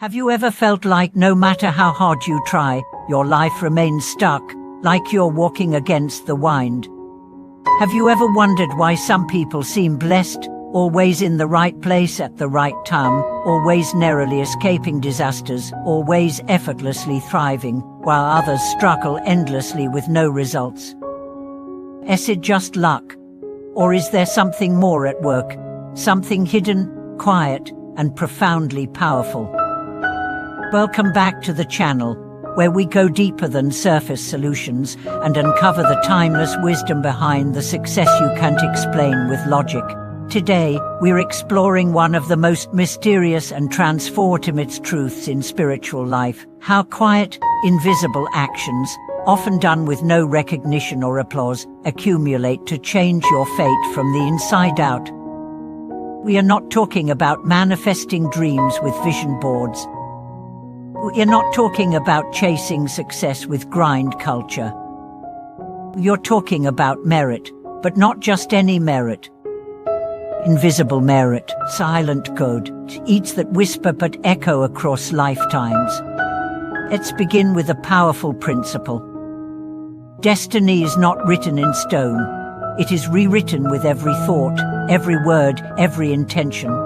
Have you ever felt like no matter how hard you try, your life remains stuck, like you're walking against the wind? Have you ever wondered why some people seem blessed, always in the right place at the right time, always narrowly escaping disasters, always effortlessly thriving, while others struggle endlessly with no results? Is it just luck? Or is there something more at work, something hidden, quiet, and profoundly powerful? Welcome back to the channel, where we go deeper than surface solutions and uncover the timeless wisdom behind the success you can't explain with logic. Today, we're exploring one of the most mysterious and transformative truths in spiritual life: how quiet, invisible actions, often done with no recognition or applause, accumulate to change your fate from the inside out. We are not talking about manifesting dreams with vision boards. We're not talking about chasing success with grind culture. You're talking about merit, but not just any merit. Invisible merit, silent good, seeds that whisper but echo across lifetimes. Let's begin with a powerful principle. Destiny is not written in stone. It is rewritten with every thought, every word, every intention.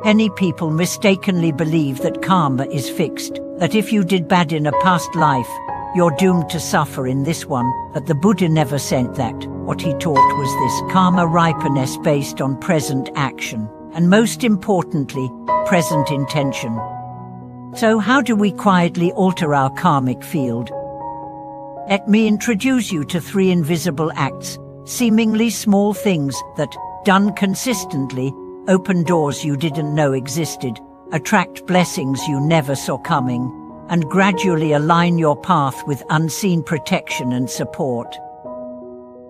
Many people mistakenly believe that karma is fixed, that if you did bad in a past life, you're doomed to suffer in this one, but the Buddha never said that. What he taught was this: karma ripens based on present action, and most importantly, present intention. So how do we quietly alter our karmic field? Let me introduce you to 3 invisible acts, seemingly small things that, done consistently, open doors you didn't know existed, attract blessings you never saw coming, and gradually align your path with unseen protection and support.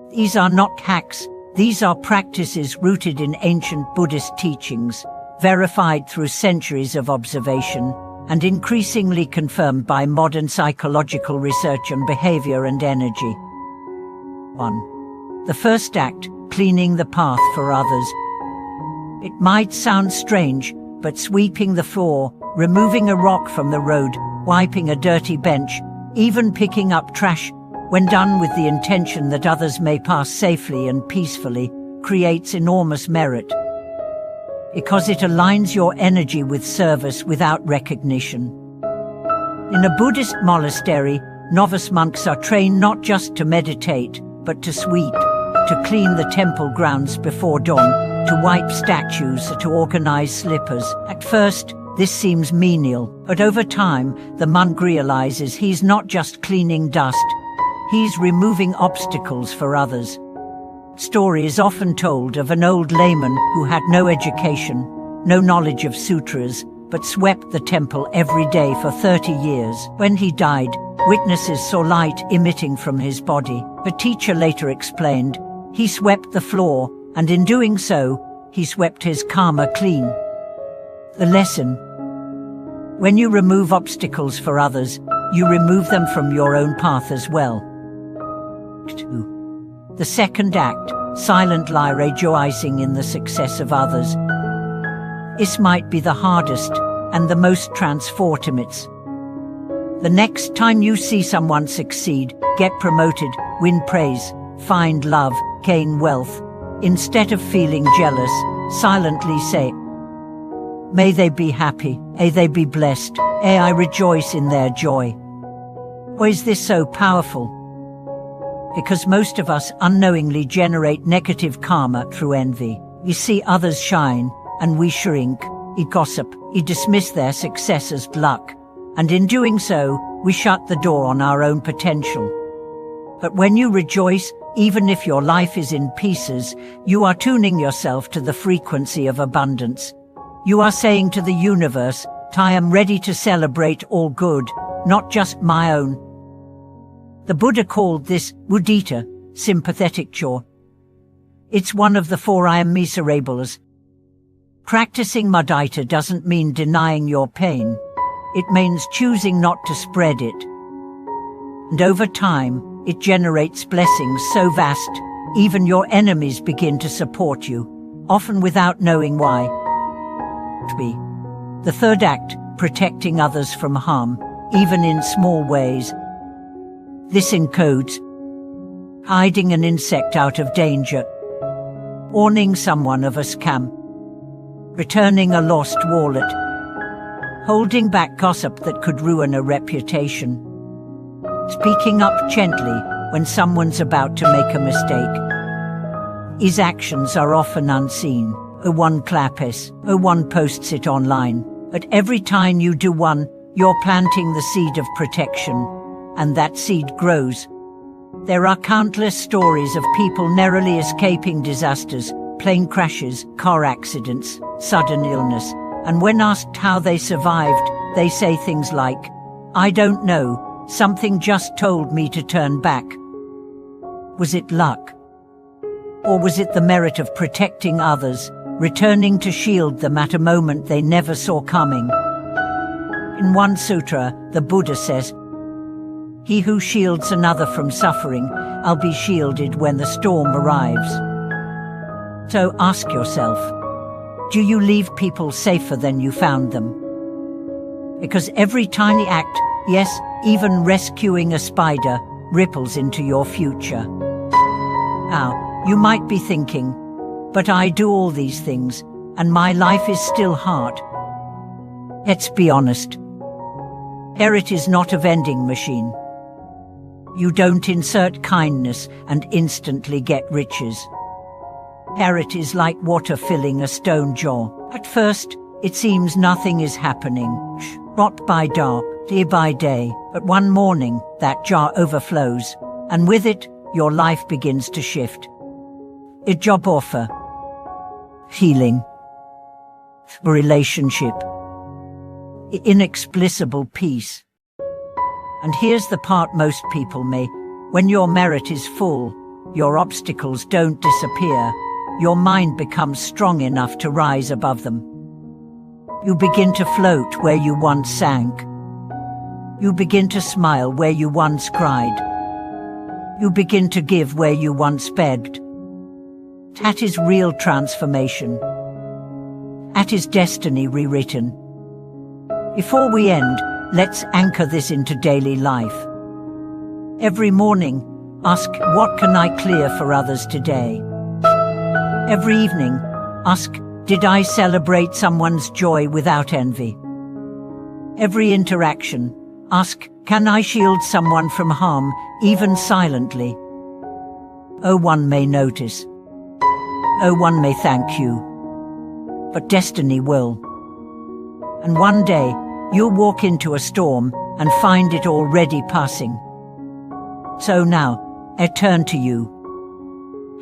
These are not hacks, these are practices rooted in ancient Buddhist teachings, verified through centuries of observation, and increasingly confirmed by modern psychological research on behavior and energy. 1. The first act: cleaning the path for others. It might sound strange, but sweeping the floor, removing a rock from the road, wiping a dirty bench, even picking up trash, when done with the intention that others may pass safely and peacefully, creates enormous merit. Because it aligns your energy with service without recognition. In a Buddhist monastery, novice monks are trained not just to meditate, but to sweep, to clean the temple grounds before dawn, to wipe statues, to organize slippers. At first, this seems menial, but over time, the monk realizes he's not just cleaning dust, he's removing obstacles for others. Story is often told of an old layman who had no education, no knowledge of sutras, but swept the temple every day for 30 years. When he died, witnesses saw light emitting from his body. The teacher later explained, he swept the floor, and in doing so, he swept his karma clean. The lesson: when you remove obstacles for others, you remove them from your own path as well. 2. The second act: silently rejoicing in the success of others. This might be the hardest and the most transformative. The next time you see someone succeed, get promoted, win praise, find love, gain wealth, instead of feeling jealous, silently say, "May they be happy, may they be blessed, may I rejoice in their joy." Why is this so powerful? Because most of us unknowingly generate negative karma through envy. We see others shine, and we shrink, we gossip, we dismiss their success as luck, and in doing so, we shut the door on our own potential. But when you rejoice, even if your life is in pieces, you are tuning yourself to the frequency of abundance. You are saying to the universe, I am ready to celebrate all good, not just my own. The Buddha called this mudita, sympathetic joy. It's one of the 4 I am miserables. Practicing mudita doesn't mean denying your pain. It means choosing not to spread it. And over time, it generates blessings so vast, even your enemies begin to support you, often without knowing why. 3. The third act: protecting others from harm, even in small ways. This encodes hiding an insect out of danger, warning someone of a scam, returning a lost wallet, holding back gossip that could ruin a reputation, speaking up gently when someone's about to make a mistake. These actions are often unseen. One claps, one posts it online. But every time you do one, you're planting the seed of protection, and that seed grows. There are countless stories of people narrowly escaping disasters, plane crashes, car accidents, sudden illness, and when asked how they survived, they say things like, "I don't know, something just told me to turn back." Was it luck? Or was it the merit of protecting others, returning to shield them at a moment they never saw coming? In one sutra, the Buddha says, "He who shields another from suffering, I'll be shielded when the storm arrives." So ask yourself, do you leave people safer than you found them? Because every tiny act, yes, even rescuing a spider, ripples into your future. Now, you might be thinking, but I do all these things, and my life is still hard. Let's be honest. Merit is not a vending machine. You don't insert kindness and instantly get riches. Merit is like water filling a stone jar. At first, it seems nothing is happening. Drop by drop, day by day, but one morning, that jar overflows, and with it, your life begins to shift. A job offer, healing, relationship, inexplicable peace. And here's the part most people may. When your merit is full, your obstacles don't disappear. Your mind becomes strong enough to rise above them. You begin to float where you once sank. You begin to smile where you once cried. You begin to give where you once begged. That is real transformation. That is destiny rewritten. Before we end, let's anchor this into daily life. Every morning, ask, what can I clear for others today? Every evening, ask, did I celebrate someone's joy without envy? Every interaction, ask, can I shield someone from harm, even silently? Oh, one may notice. Oh, one may thank you. But destiny will. And one day, you'll walk into a storm and find it already passing. So now, I turn to you.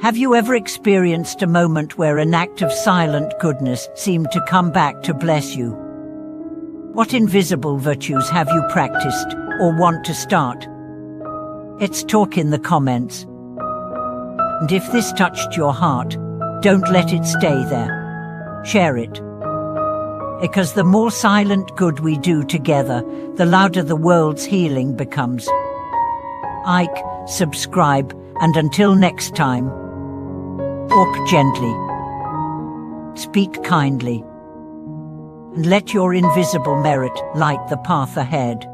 Have you ever experienced a moment where an act of silent goodness seemed to come back to bless you? What invisible virtues have you practiced or want to start? Let's talk in the comments. And if this touched your heart, don't let it stay there. Share it. Because the more silent good we do together, the louder the world's healing becomes. Like, subscribe, and until next time, walk gently, speak kindly, and let your invisible merit light the path ahead.